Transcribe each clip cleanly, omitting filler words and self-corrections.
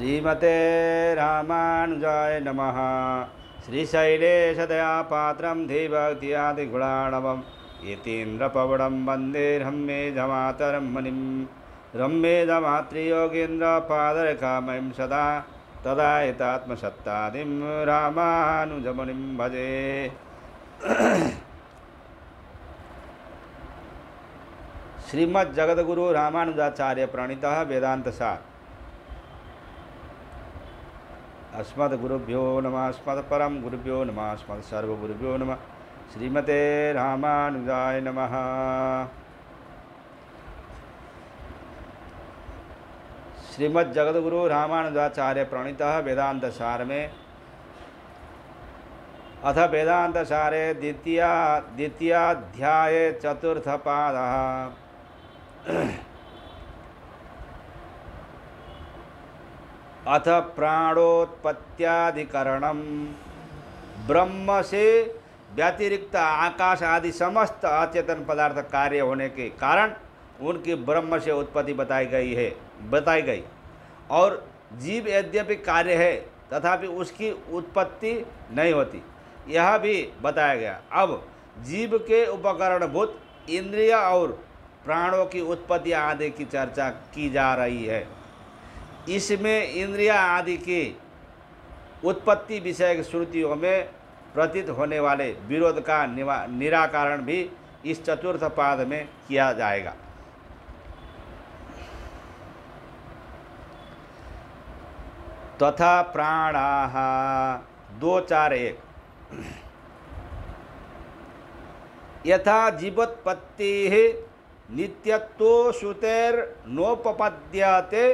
श्रीमते रामानुजाय नमः। श्रीशैलेशदयापात्रं धीभक्त्यादिगुणार्णवं यतीन्द्रपवनं वन्दे रम्येजमातरं मुनिं। रम्येजमातृयोगीन्द्रपादरेखामयं सदा तदा एतात्मसत्तादिं रामानुजमुनिं भजे। श्रीमद् जगद्गुरु रामानुजाचार्य प्रणीतः वेदांतसार। अस्मद्गुरुभ्यो नमः। अस्मत्परम गुरुभ्यो नमः। अस्मत्सर्वगुरुभ्यो नमः। श्रीमते रामानुजाय नमः। श्रीमद् जगद्गुरु रामानुजाचार्य प्रणीतः वेदांतसार में अथ वेदांतसारे द्वितीयाध्याये चतुर्थपादः। अथ प्राणोत्पत्त्याधिकरणम। ब्रह्म से व्यतिरिक्त आकाश आदि समस्त अचेतन पदार्थ कार्य होने के कारण उनकी ब्रह्म से उत्पत्ति बताई गई और जीव यद्यपि कार्य है तथापि उसकी उत्पत्ति नहीं होती, यह भी बताया गया। अब जीव के उपकरणभूत इंद्रिय और प्राणों की उत्पत्ति आदि की चर्चा की जा रही है। इसमें इंद्रिया आदि की उत्पत्ति विषय श्रुतियों में प्रतीत होने वाले विरोध का निराकरण भी इस चतुर्थ पाद में किया जाएगा। तथा प्राणाः 2-4-1 यथा जीवोत्पत्तिः नित्यत्वो श्रुतेर्नोपपद्यते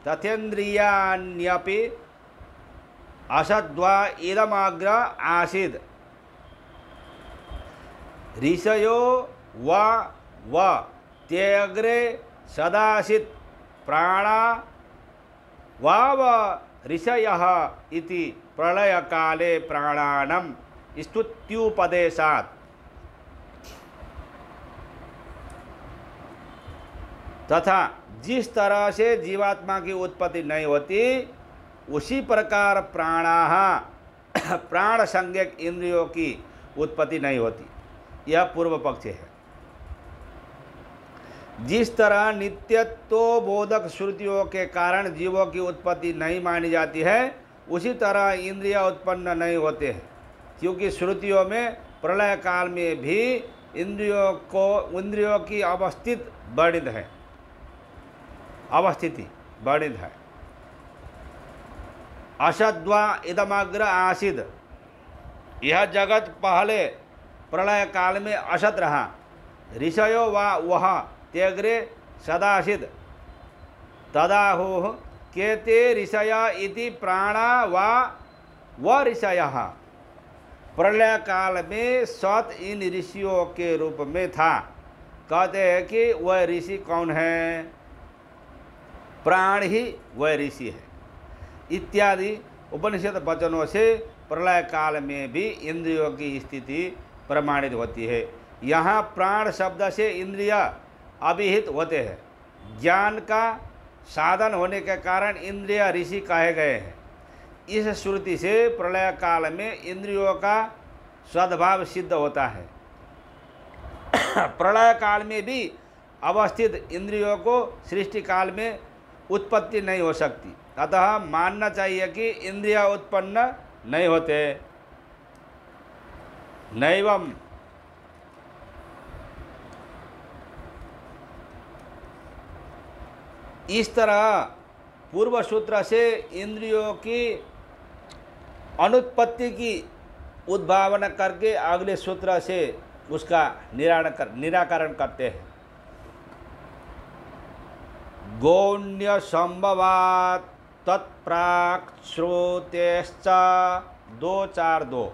तथेन्द्रियाण्यपि असद्वा इदमग्र आसीद्। ऋषयो व त्यग्रे सदासीत् प्राणा वाव ऋषयः इति प्रलय काले प्राणानां स्तुत्युपदेशात्। तथा जिस तरह से जीवात्मा की उत्पत्ति नहीं होती उसी प्रकार प्राण संज्ञक इंद्रियों की उत्पत्ति नहीं होती, यह पूर्व पक्ष है। जिस तरह नित्यत्व बोधक श्रुतियों के कारण जीवों की उत्पत्ति नहीं मानी जाती है उसी तरह इंद्रिय उत्पन्न नहीं होते हैं, क्योंकि श्रुतियों में प्रलय काल में भी इंद्रियों की अवस्थिति वर्णित है। असद्वा इदमग्र आसीद, यह जगत पहले प्रलय काल में असत रहा। ऋषयो वह त्यग्रे सदासीद तदाहुः केते ऋषय इति प्राणा व ऋषयः। प्रलय काल में सत इन ऋषियों के रूप में था। कहते हैं कि वह ऋषि कौन है? प्राण ही वह ऋषि है इत्यादि उपनिषद वचनों से प्रलय काल में भी इंद्रियों की स्थिति प्रमाणित होती है। यहाँ प्राण शब्द से इंद्रिय अभिहित होते हैं। ज्ञान का साधन होने के कारण इंद्रिय ऋषि कहे गए हैं। इस श्रुति से प्रलय काल में इंद्रियों का सद्भाव सिद्ध होता है। प्रलय काल में भी अवस्थित इंद्रियों को सृष्टि काल में उत्पत्ति नहीं हो सकती, अतः मानना चाहिए कि इंद्रिय उत्पन्न नहीं होते। नैवम इस तरह पूर्व सूत्र से इंद्रियों की अनुत्पत्ति की उद्भावना करके अगले सूत्र से उसका निराकरण करते हैं। गौण्य संभवात् तत्प्राक् श्रुतेश्च 2-4-2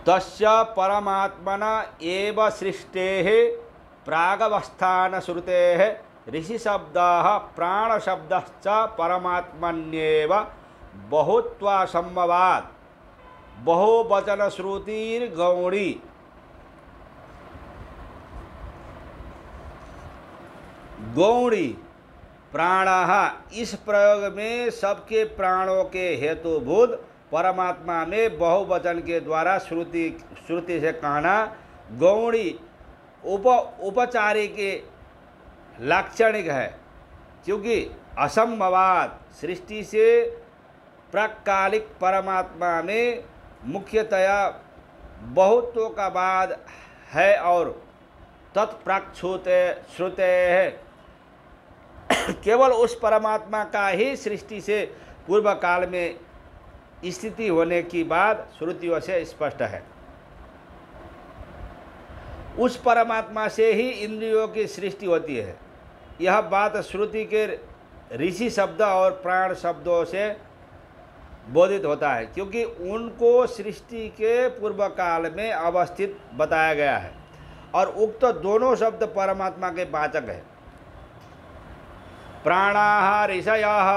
तस्य परमात्मना एव सृष्टेः प्रागवस्थान श्रुतेः ऋषि शब्दः प्राण शब्दश्च परमात्मन्येव बहुत्वा संभवात् बहुवचन श्रुतिर्गौणी गौणी प्राणः, इस प्रयोग में सबके प्राणों के हेतुभूत परमात्मा में बहुवचन के द्वारा श्रुति से कहना गौणी उपचारी के लाक्षणिक है, क्योंकि असंभवाद सृष्टि से प्राक्कालिक परमात्मा में मुख्यतया बहुत्व का बाद है और तत्प्राक्श्रुते है। केवल उस परमात्मा का ही सृष्टि से पूर्व काल में स्थिति होने की बात श्रुतियों से स्पष्ट है। उस परमात्मा से ही इंद्रियों की सृष्टि होती है। यह बात श्रुति के ऋषि शब्द और प्राण शब्दों से बोधित होता है, क्योंकि उनको सृष्टि के पूर्व काल में अवस्थित बताया गया है और उक्त दोनों शब्द परमात्मा के वाचक है। प्राणाः ऋषयः,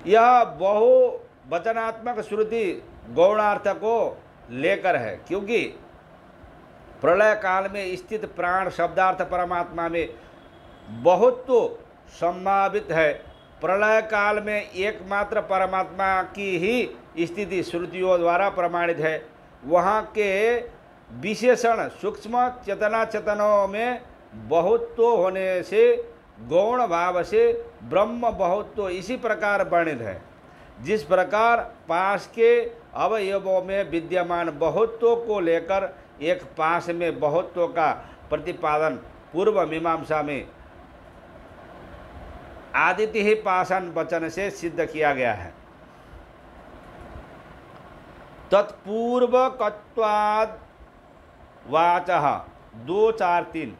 यह बहुवचनात्मक श्रुति गौणार्थ को लेकर है, क्योंकि प्रलय काल में स्थित प्राण शब्दार्थ परमात्मा में बहुत तो संभावित है। प्रलय काल में एकमात्र परमात्मा की ही स्थिति श्रुतियों द्वारा प्रमाणित है। वहाँ के विशेषण सूक्ष्म चेतनों में बहुत्व होने से गौण भाव से ब्रह्म बहुत्व इसी प्रकार वर्णित है, जिस प्रकार पास के अवयवों में विद्यमान बहुत्व को लेकर एक पास में बहुत्व का प्रतिपादन पूर्व मीमांसा में आदिति ही पाषाण वचन से सिद्ध किया गया है। तत्पूर्वकत्वाद वाचः 2, 4, 3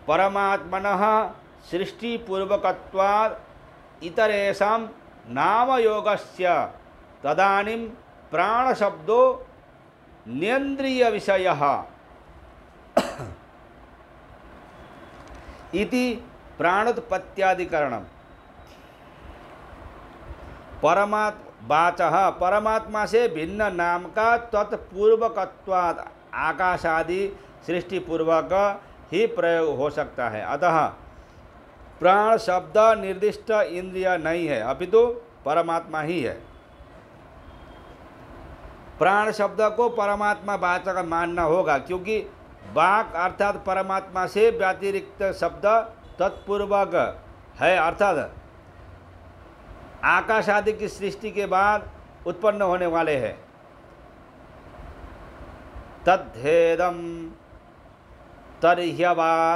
परमात्मनः सृष्टिपूर्वकत्वाद इतरेषां नामयोगस्य तदानीं प्राणशब्दो नेन्द्रिय विषयः इति प्राणोत्पत्त्यादिकरणम्। वाचः, परमात्मा से भिन्न नाम का तत्पूर्वकत्वाद आकाशादि सृष्टि पूर्वक ही प्रयोग हो सकता है। अतः प्राण शब्द निर्दिष्ट इंद्रिय नहीं है, अपितु परमात्मा ही है। प्राण शब्द को परमात्मा वाचक मानना होगा, क्योंकि वाक अर्थात परमात्मा से व्यतिरिक्त शब्द तत्पूर्वक है, अर्थात आकाश आदि की सृष्टि के बाद उत्पन्न होने वाले हैं। तद्धेदम तर्ह्यवाकृतमासीत्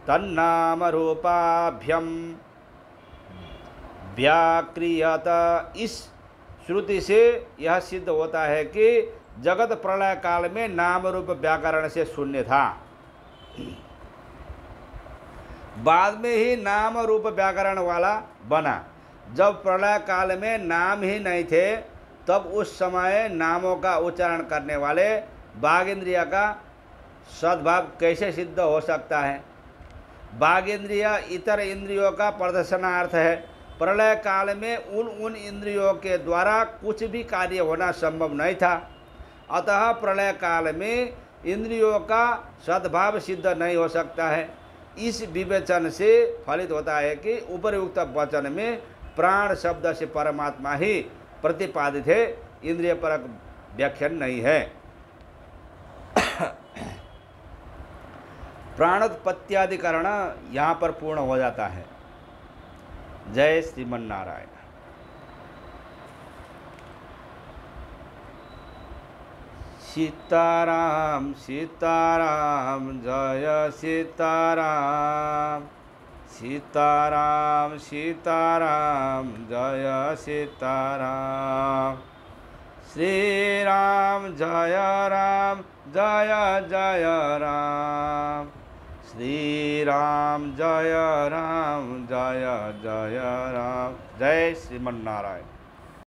तन्नाम रूपाभ्यम व्याक्रियत। इस श्रुति से यह सिद्ध होता है कि जगत प्रलय काल में नाम रूप व्याकरण से शून्य था, बाद में ही नाम रूप व्याकरण वाला बना। जब प्रलय काल में नाम ही नहीं थे, तब उस समय नामों का उच्चारण करने वाले बाघ इंद्रिय का सद्भाव कैसे सिद्ध हो सकता है? बाघ इंद्रिय इतर इंद्रियों का प्रदर्शनार्थ है। प्रलय काल में उन इंद्रियों के द्वारा कुछ भी कार्य होना संभव नहीं था, अतः प्रलय काल में इंद्रियों का सद्भाव सिद्ध नहीं हो सकता है। इस विवेचन से फलित होता है कि उपयुक्त वचन में प्राण शब्द से परमात्मा ही प्रतिपादित है, इंद्रिय परक व्याख्यान नहीं है। प्राणोत्पत्त्यादिकरण यहाँ पर पूर्ण हो जाता है। जय श्रीमन नारायण। सीताराम सीताराम जय सीताराम, सीताराम सीताराम जय सीताराम, श्री राम जय राम जय जय राम, श्री राम जय राम जय जय राम। जय श्रीमन नारायण।